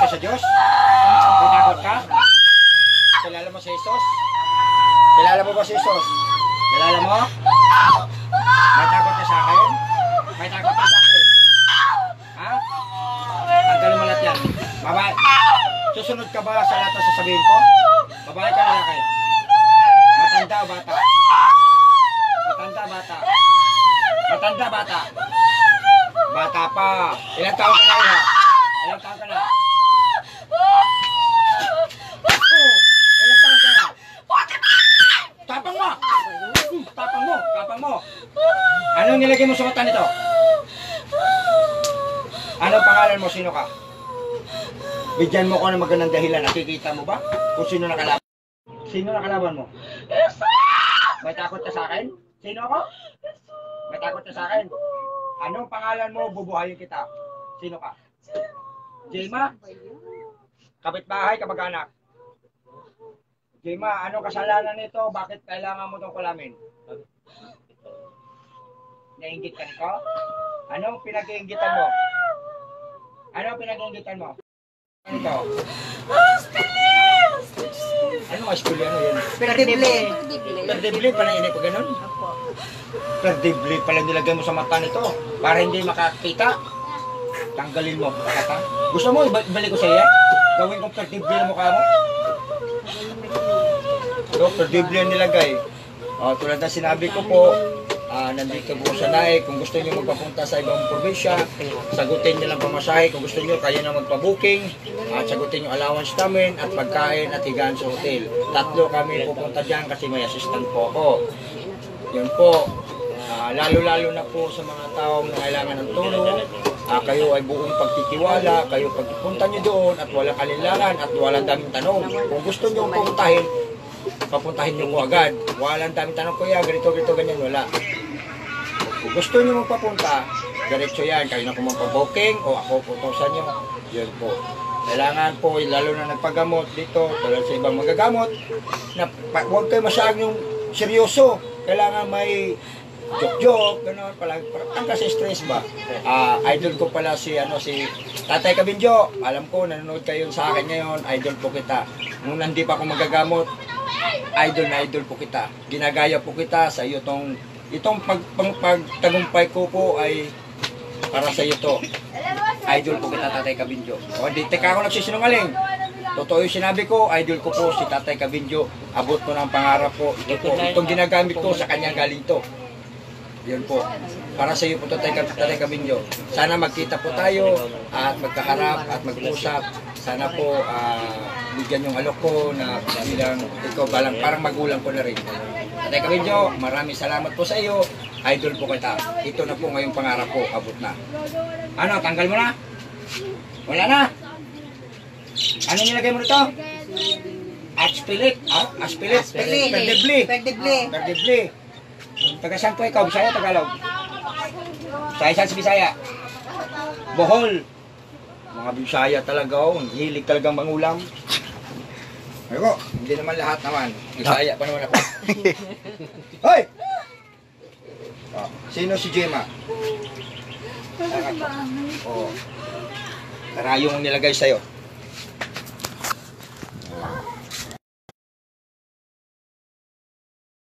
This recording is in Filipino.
sa Diyos? May takot ka? Kilala mo si Jesus? Kilala mo ba si Jesus? Kilala mo? May takot ka sa akin? May takot ka sa akin? Ha? Tanggalin mo lahat yan. Babae. Susunod ka ba sa lahat na sasabihin ko? Babae ka lalaki? Matanda o bata? Matanda bata? Matanda bata? Bata pa. Ilang taon ka na yun? Ilang taon ka na? Ilang taon ka na? Tapang mo! Tapang mo! Tapang mo! Anong nilagay mo sa mata nito? Anong pangalan mo? Sino ka? Bigyan mo ko ng magandang dahilan. Nakikita mo ba? Kung sino nakalaban? Sino nakalaban mo? May takot ka sa akin? Sino ako? May takot ka sa akin? Anong pangalan mo? Bubuhayin kita. Sino ka? Jema? Kapitbahay, kamag-anak. Jema, anong kasalanan nito? Bakit kailangan mo itong kulamin? Nainggit ka nito? Anong pinag-iinggitan mo? Anong pinag-iinggitan mo? Ano ito? Ano aspili? Ano yan? Perdible. Perdible pala ini pa ganun? Perdible pala nilagay mo sa mata nito para hindi makakita. Tanggalin mo. Gusto mo ibalik ko sa iya? Gawin kong perdible ang mukha mo? So, perdible ang nilagay. Tulad na sinabi ko po, nandito po sa NAE. Kung gusto niyo magpapunta sa ibang probinsya, sagutin niyo lang pamasahe. Kung gusto niyo, kayo na magpa-booking at sagutin yung allowance namin at pagkain at higaan sa hotel. 3 kami pupunta dyan kasi may assistant po ako. Yun po. Lalo-lalo na po sa mga taong nangailangan ng tulong. Kayo ay buong pagtitiwala, kayo pagpunta nyo doon at walang alinlangan at walang daming tanong. Kung gusto nyo pupuntahin, papuntahin nyo po agad. Walang daming tanong, kuya, ganito, ganyan, wala. Kung gusto nyo magpapunta, diretso yan. Kayo na po magpa-booking o ako putusan nyo. Yun po. Kailangan po, lalo na nagpagamot dito, tulad sa ibang magagamot, na huwag kayo masyadong seryoso. Kailangan may joke-joke, gano'n, parang kasi stress ba? Idol ko pala si Tatay Kabinjo. Alam ko, nanonood kayo sa akin ngayon, idol po kita. Nung hindi pa ako magagamot, idol po kita. Ginagaya po kita sa iyo itong pagtagumpay ko po ay para sa iyo to. Idol po kita, Tatay Kabinjo. O, di teka ako nagsisinungaling. Totoo yung sinabi ko, idol ko po si Tatay Kabinjo. Abot ko ng pangarap po. Itong ginagamit ko, sa kanya galing to. Yun po. Para sa iyo po, Tatay Kabinjo. Sana magkita po tayo at magkaharap at mag-usap. Sana po bigyan yung alok ko na bilang ikaw parang magulang ko na rin. Tatay Kabinjo, maraming salamat po sa iyo. Idol po kita. Ito na po ngayong pangarap ko. Abot na. Ano, tanggal mo na? Wala na? Ano nilagay mo nito? Aspilit. Aspilit. Perdible. Taga saan po ikaw? Bisaya, Tagalog? Saan sa Bisaya? Bohol. Mga Bisaya talaga, hilig talagang mangulam. Ayoko, hindi naman lahat naman. Bisaya pa naman ako. Hoy! Sino si Jema? Karayong nilagay sa'yo.